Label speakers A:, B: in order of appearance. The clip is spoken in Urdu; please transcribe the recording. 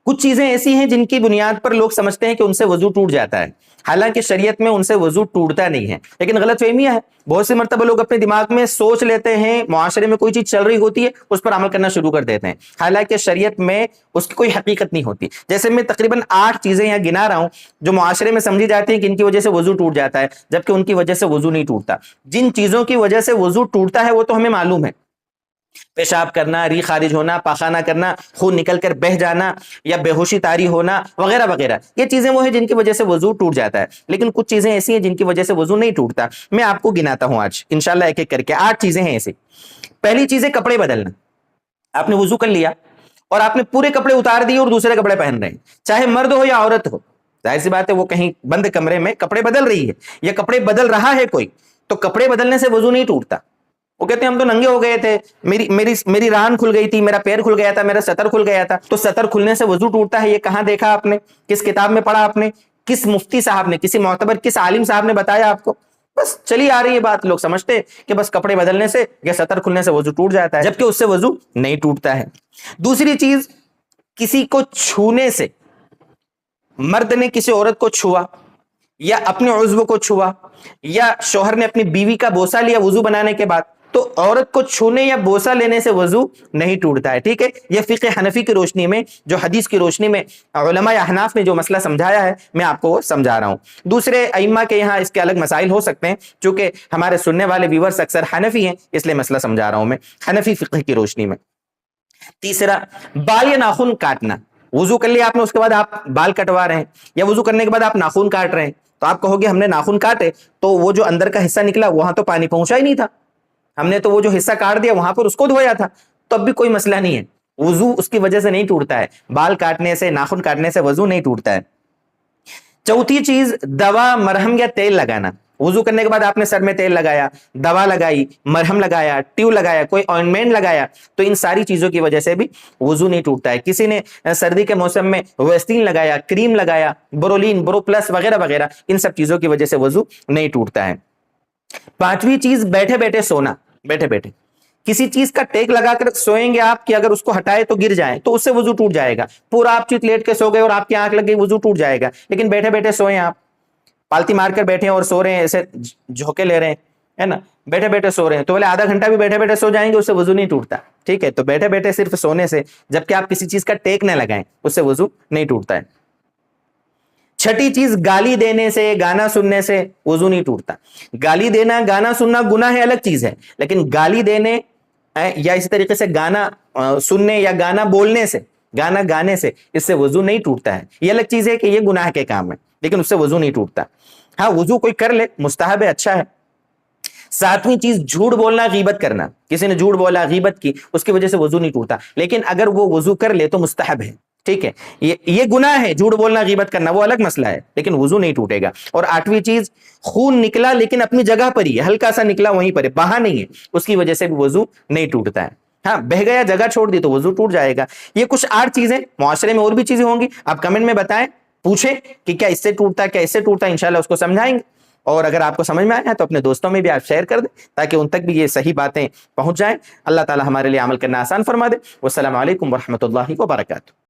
A: کچھ چیزیں ایسی ہیں جن کی بنیاد پر لوگ سمجھتے ہیں کہ ان سے وضو ٹوٹ جاتا ہے، حالانکہ شریعت میں ان سے وضو ٹوٹتا نہیں ہے، لیکن غلط فہمیاں ہے۔ بہت سی مرتبہ لوگ اپنے دماغ میں سوچ لیتے ہیں، معاشرے میں کوئی چیز چل رہی ہوتی ہے اس پر عمل کرنا شروع کر دیتے ہیں، حالانکہ شریعت میں اس کی کوئی حقیقت نہیں ہوتی۔ جیسے میں تقریباً 8 چیزیں یہاں گنا رہا ہوں جو معاشرے میں سمجھی جاتی ہیں کہ ان کی وجہ سے وضو ٹوٹ جاتا ہے، جبکہ ان کی وجہ سے وضو نہیں ٹوٹتا۔ جن چیزوں کی وجہ سے وضو ٹوٹتا ہے وہ تو ہمیں معلوم ہے، پیشاب کرنا، ری خارج ہونا، پاخانہ کرنا، خون نکل کر بہہ جانا یا بے ہوشی طاری ہونا وغیرہ وغیرہ، یہ چیزیں وہ ہیں جن کی وجہ سے وضو ٹوٹ جاتا ہے، لیکن کچھ چیزیں ایسی ہیں جن کی وجہ سے وضو نہیں ٹوٹتا۔ میں آپ کو گناتا ہوں آج انشاءاللہ ایک ایک کر کے، 8 چیزیں ہیں ایسی۔ پہلی چیز ہے کپڑے بدلنا۔ آپ نے وضو کر لیا اور آپ نے پورے کپڑے اتار دیے اور دوسرے کپڑے پہن رہے ہیں، چاہے مرد ہو یا عورت ہو، ظاہر سی بات ہے وہ کہیں بند کمرے میں کپڑے بدل رہی ہے یا کپڑے بدل رہا ہے کوئی، تو کپڑے بدلنے سے وضو نہیں ٹوٹتا۔ وہ کہتے ہیں ہم تو ننگے ہو گئے تھے، میری ران کھل گئی تھی، میرا پیر کھل گیا تھا، میرا سطر کھل گیا تھا، تو سطر کھلنے سے وضو ٹوٹتا ہے، یہ کہاں دیکھا آپ نے؟ کس کتاب میں پڑھا آپ نے؟ کس مفتی صاحب نے، کسی معتبر کس عالم صاحب نے بتایا آپ کو؟ بس چلی آ رہی ہے بات، لوگ سمجھتے کہ بس کپڑے بدلنے سے یا سطر کھلنے سے وضو ٹوٹ جاتا ہے، جبکہ اس سے وضو نہیں ٹوٹتا ہے۔ دوسری چیز، کسی کو چھونے سے، مرد نے کسی عورت کو چھوا یا اپنے عضو کو چھوا یا شوہر نے اپنی بیوی کا بوسہ لیا وضو بنانے کے بعد، تو عورت کو چھونے یا بوسہ لینے سے وضو نہیں ٹوٹتا ہے، ٹھیک ہے؟ یہ فقہ حنفی کی روشنی میں، جو حدیث کی روشنی میں علماء احناف نے جو مسئلہ سمجھایا ہے میں آپ کو وہ سمجھا رہا ہوں۔ دوسرے ائمہ کے یہاں اس کے الگ مسائل ہو سکتے ہیں، چونکہ ہمارے سننے والے ویورز اکثر حنفی ہیں، اس لیے مسئلہ سمجھا رہا ہوں میں حنفی فقہ کی روشنی میں۔ تیسرا، بال یا ناخن کاٹنا۔ وضو کر لیا آپ نے، اس کے بعد آپ بال کٹوا رہے ہیں، یا وضو کرنے کے بعد آپ ناخن کاٹ رہے ہیں، تو آپ کہو گے ہم نے ناخن کاٹے تو وہ جو اندر کا حصہ نکلا وہاں تو پانی پہنچا ہی نہیں تھا، ہم نے تو وہ جو حصہ کاٹ دیا وہاں پر اس کو دھویا تھا، تو اب بھی کوئی مسئلہ نہیں ہے، وضو اس کی وجہ سے نہیں ٹوٹتا ہے، بال کاٹنے سے، ناخن کاٹنے سے وضو نہیں ٹوٹتا ہے۔ چوتھی چیز، دوا، مرہم یا تیل لگانا۔ وضو کرنے کے بعد آپ نے سر میں تیل لگایا، دوا لگائی، مرہم لگایا، ٹیو لگایا، کوئی آئنمنٹ لگایا، تو ان ساری چیزوں کی وجہ سے بھی وضو نہیں ٹوٹتا ہے۔ کسی نے سردی کے موسم میں ویسلین لگایا، کریم لگایا، برولین، برو پلس وغیرہ وغیرہ، ان سب چیزوں کی وجہ سے وضو نہیں ٹوٹتا ہے۔ پانچویں چیز، بیٹھے بیٹھے سونا۔ بیٹھے بیٹھے کسی چیز کا ٹیک لگا کر سوئیں گے آپ کہ اگر اس کو ہٹائے تو گر جائیں تو اس سے وضو ٹوٹ جائے گا، پورا آپ چیت لیٹ کے سو گئے اور آپ کی آنکھ لگ گئی، وضو ٹوٹ جائے گا۔ لیکن بیٹھے بیٹھے سوئیں، آپ پالتی مار کر بیٹھے ہیں اور سو رہے ہیں، ایسے جھوکے لے رہے ہیں، ہے نا، بیٹھے بیٹھے سو رہے ہیں، تو بولے آدھا گھنٹہ بھی بیٹھے بیٹھے سو جائیں گے اس سے وضو نہیں ٹوٹتا، ٹھیک ہے؟ تو بیٹھے بیٹھے صرف سونے سے، جبکہ آپ کسی چیز کا ٹیک نہ لگائیں، اس سے وضو نہیں ٹوٹتا ہے۔ چھٹی چیز، گالی دینے سے، گانا سننے سے وضو نہیں ٹوٹتا۔ گالی دینا، گانا سننا گناہ ہے، الگ چیز ہے، لیکن گالی دینے یا اسی طریقے سے گانا سننے یا گانا بولنے سے، گانا گانے سے، اس سے وضو نہیں ٹوٹتا ہے۔ یہ الگ چیز ہے کہ یہ گناہ کے کام ہے، لیکن اس سے وضو نہیں ٹوٹتا۔ ہاں، وضو کوئی کر لے، مستحب ہے، اچھا ہے۔ ساتویں چیز، جھوٹ بولنا، غیبت کرنا۔ کسی نے جھوٹ بولا، غیبت کی، اس کی وجہ سے وضو نہیں ٹوٹتا، لیکن اگر وہ وضو کر لے تو مستحب ہے، ٹھیک ہے؟ یہ گناہ ہے، جھوٹ بولنا، غیبت کرنا، وہ الگ مسئلہ ہے، لیکن وضو نہیں ٹوٹے گا۔ اور آٹھویں چیز، خون نکلا لیکن اپنی جگہ پر ہی ہے، ہلکا سا نکلا وہیں پر ہے، بہا نہیں ہے، اس کی وجہ سے بھی وضو نہیں ٹوٹتا ہے۔ ہاں، بہ گیا، جگہ چھوڑ دی تو وضو ٹوٹ جائے گا۔ یہ کچھ 8 چیزیں، معاشرے میں اور بھی چیزیں ہوں گی، آپ کمنٹ میں بتائیں، پوچھیں کہ کیا اس سے ٹوٹتا ہے، کیا اس سے ٹوٹتا ہے، انشاءاللہ اس کو سمجھائیں گے۔ اور اگر آپ کو سمجھ میں آیا تو اپنے دوستوں میں بھی آپ شیئر کر دیں تاکہ ان تک بھی یہ صحیح باتیں پہنچ جائیں۔ اللہ تعالی ہمارے لیے عمل کرنا آسان فرما دے۔ والسلام علیکم ورحمۃ اللہ وبرکاتہ۔